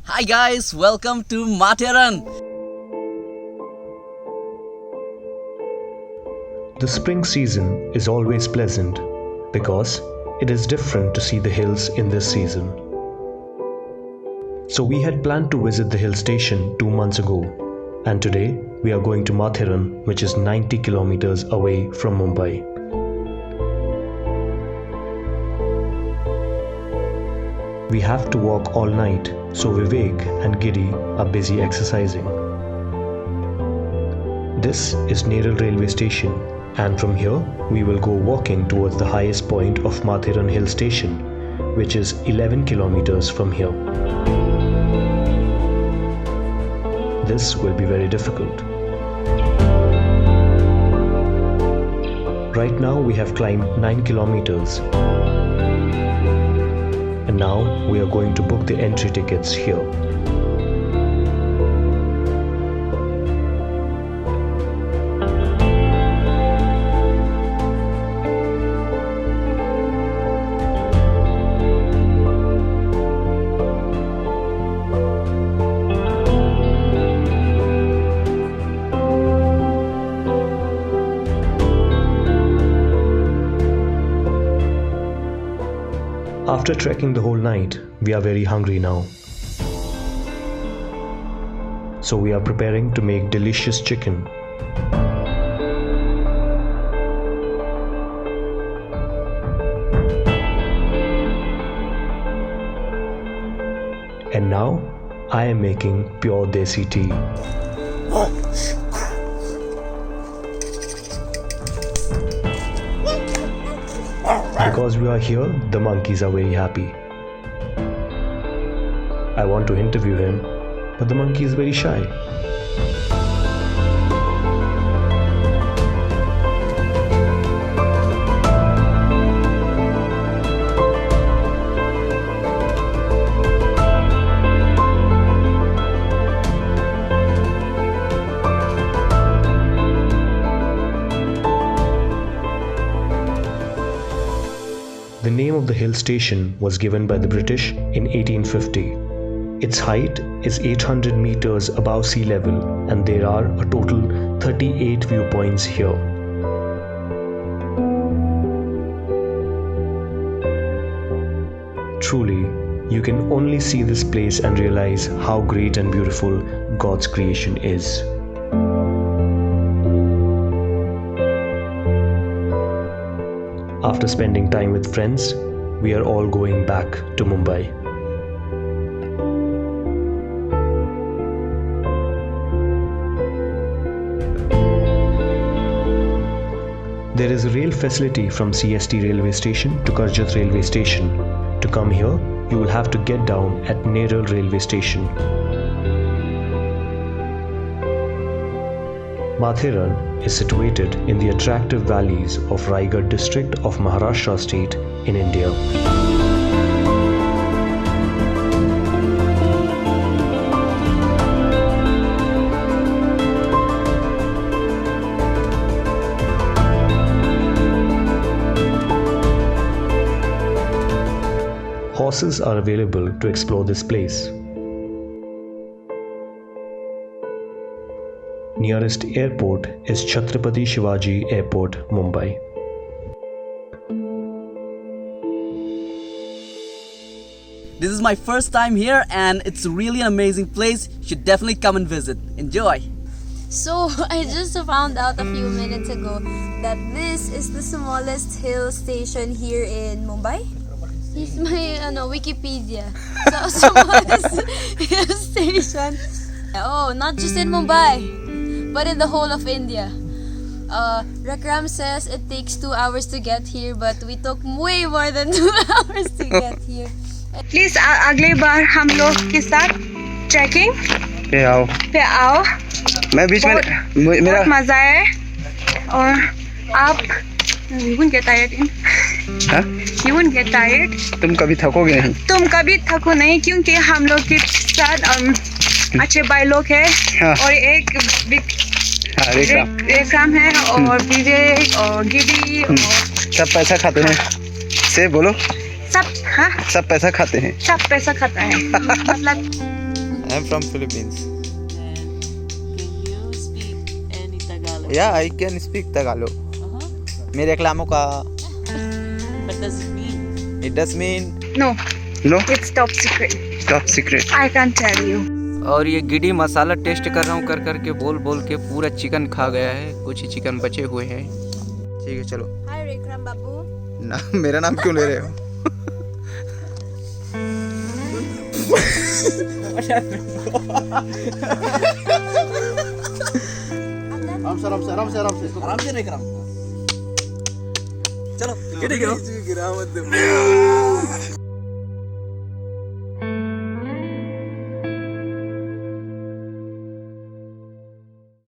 Hi guys, welcome to Matheran. The spring season is always pleasant because it is different to see the hills in this season. So we had planned to visit the hill station 2 months ago, and today we are going to Matheran, which is 90 kilometers away from Mumbai. We have to walk all night, so Vivek and Giri are busy exercising. This is Neral Railway Station, and from here we will go walking towards the highest point of Matheran Hill Station, which is 11 kilometers from here. This will be very difficult. Right now we have climbed 9 kilometers. And now we are going to book the entry tickets here. After trekking the whole night, we are very hungry now. So we are preparing to make delicious chicken. And now I am making pure desi tea. Because we are here, the monkeys are very happy. I want to interview him, but the monkey is very shy. The name of the hill station was given by the British in 1850. Its height is 800 meters above sea level, and there are a total 38 viewpoints here. Truly, you can only see this place and realize how great and beautiful God's creation is. After spending time with friends, we are all going back to Mumbai. There is a rail facility from CST Railway Station to Karjat Railway Station. To come here, you will have to get down at Neral Railway Station. Matheran is situated in the attractive valleys of Raigarh district of Maharashtra state in India. Horses are available to explore this place. Nearest airport is Chhatrapati Shivaji Airport, Mumbai. This is my first time here and it's really an amazing place. You should definitely come and visit. Enjoy! So, I just found out a few minutes ago that this is the smallest hill station here in Mumbai. Here's my Wikipedia. So, smallest hill station. Oh, not just in Mumbai, but in the whole of India. Rekhram says it takes 2 hours to get here, but we took way more than 2 hours to get here. Please अगले बार हम लोग के साथ trekking पे आओ मैं बीच में मेरा बहुत मजा है और आप you won't get tired. You won't get tired. तुम कभी थकोगे नहीं. तुम कभी थको नहीं क्योंकि हम लोग के साथ अच्छे भाई लोग हैं. हाँ. और एक रेखराम है और विवेक और गिरी और सब पैसा खाते हैं. से बोलो सब. हाँ, सब पैसा खाते हैं. सब पैसा खाता है. मतलब I'm from Philippines. And can you speak any Tagalog? Yeah, I can speak Tagalog. मैं reklamo ka. What does it mean? It does mean No, no. it's top secret. Top secret. I can't tell you. और ये giddy मसाला test कर रहा हूँ कर के बोल के पूरा चिकन खा गया है, कुछ ही चिकन बचे हुए हैं। ठीक है चलो। Hi Rekhram babu. ना मेरा नाम क्यों ले रहे हो? आराम से Rekhram. चलो गिरा मत